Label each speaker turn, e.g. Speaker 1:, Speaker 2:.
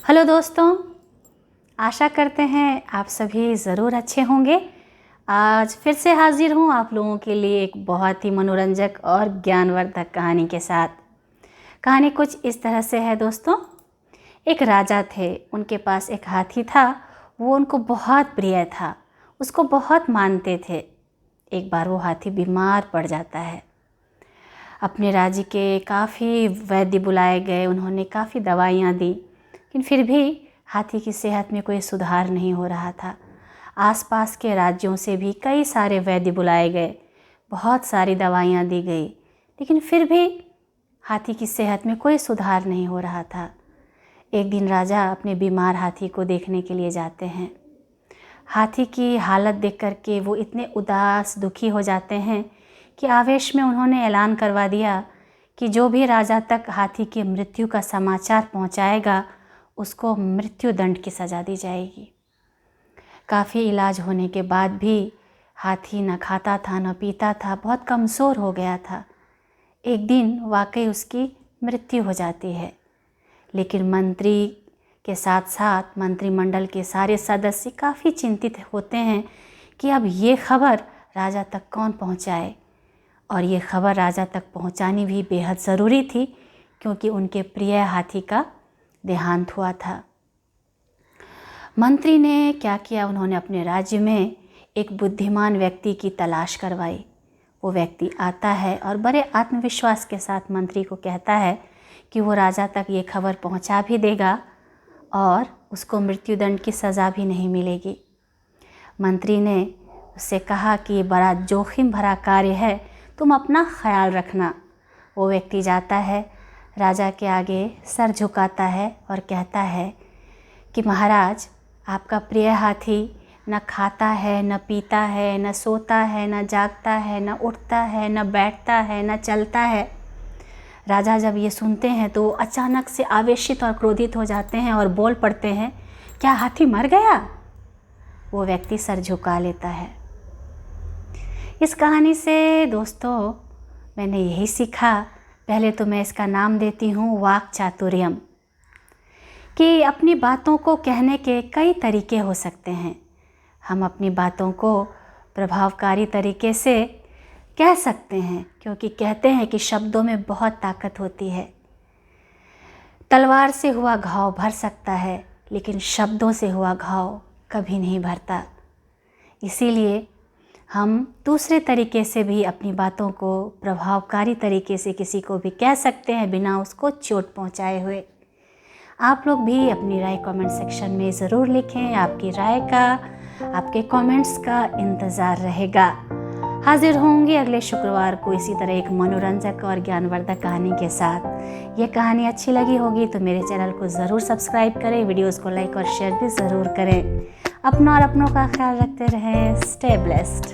Speaker 1: Hello दोस्तों, आशा करते हैं आप सभी ज़रूर अच्छे होंगे। आज फिर से हाजिर हूँ आप लोगों के लिए एक बहुत ही मनोरंजक और ज्ञानवर्धक कहानी के साथ। कहानी कुछ इस तरह से है दोस्तों। एक राजा थे, उनके पास एक हाथी था। वो उनको बहुत प्रिय था, उसको बहुत मानते थे। एक बार वो हाथी बीमार पड़ जाता है। अपने राज्य के काफ़ी वैद्य बुलाए गए, उन्होंने काफ़ी दवाइयाँ दी, लेकिन फिर भी हाथी की सेहत में कोई सुधार नहीं हो रहा था। आसपास के राज्यों से भी कई सारे वैद्य बुलाए गए, बहुत सारी दवाइयाँ दी गई, लेकिन फिर भी हाथी की सेहत में कोई सुधार नहीं हो रहा था। एक दिन राजा अपने बीमार हाथी को देखने के लिए जाते हैं। हाथी की हालत देख कर के वो इतने उदास दुखी हो जाते हैं कि आवेश में उन्होंने ऐलान करवा दिया कि जो भी राजा तक हाथी की मृत्यु का समाचार पहुंचाएगा, उसको मृत्यु दंड की सज़ा दी जाएगी। काफ़ी इलाज होने के बाद भी हाथी न खाता था न पीता था, बहुत कमज़ोर हो गया था। एक दिन वाकई उसकी मृत्यु हो जाती है, लेकिन मंत्री के साथ साथ मंत्रिमंडल के सारे सदस्य काफ़ी चिंतित होते हैं कि अब ये खबर राजा तक कौन पहुंचाए। और ये खबर राजा तक पहुंचानी भी बेहद ज़रूरी थी, क्योंकि उनके प्रिय हाथी का देहांत हुआ था। मंत्री ने क्या किया, उन्होंने अपने राज्य में एक बुद्धिमान व्यक्ति की तलाश करवाई। वो व्यक्ति आता है और बड़े आत्मविश्वास के साथ मंत्री को कहता है कि वो राजा तक ये खबर पहुंचा भी देगा और उसको मृत्युदंड की सज़ा भी नहीं मिलेगी। मंत्री ने उससे कहा कि ये बड़ा जोखिम भरा कार्य है, तुम अपना ख्याल रखना। वो व्यक्ति जाता है, राजा के आगे सर झुकाता है और कहता है कि महाराज, आपका प्रिय हाथी न खाता है, न पीता है, न सोता है, न जागता है, न उठता है, न बैठता है, न चलता है। राजा जब ये सुनते हैं तो अचानक से आवेशित और क्रोधित हो जाते हैं और बोल पड़ते हैं, क्या हाथी मर गया? वो व्यक्ति सर झुका लेता है। इस कहानी से दोस्तों मैंने यही सीखा। पहले तो मैं इसका नाम देती हूँ वाक् चातुर्यम, कि अपनी बातों को कहने के कई तरीके हो सकते हैं। हम अपनी बातों को प्रभावकारी तरीके से कह सकते हैं, क्योंकि कहते हैं कि शब्दों में बहुत ताकत होती है। तलवार से हुआ घाव भर सकता है, लेकिन शब्दों से हुआ घाव कभी नहीं भरता। इसीलिए हम दूसरे तरीके से भी अपनी बातों को प्रभावकारी तरीके से किसी को भी कह सकते हैं, बिना उसको चोट पहुंचाए हुए। आप लोग भी अपनी राय कमेंट सेक्शन में ज़रूर लिखें। आपकी राय का, आपके कमेंट्स का इंतज़ार रहेगा। हाजिर होंगे अगले शुक्रवार को इसी तरह एक मनोरंजक और ज्ञानवर्धक कहानी के साथ। ये कहानी अच्छी लगी होगी तो मेरे चैनल को ज़रूर सब्सक्राइब करें, वीडियोस को लाइक और शेयर भी ज़रूर करें। अपना और अपनों का ख्याल रखते रहें। Stay blessed.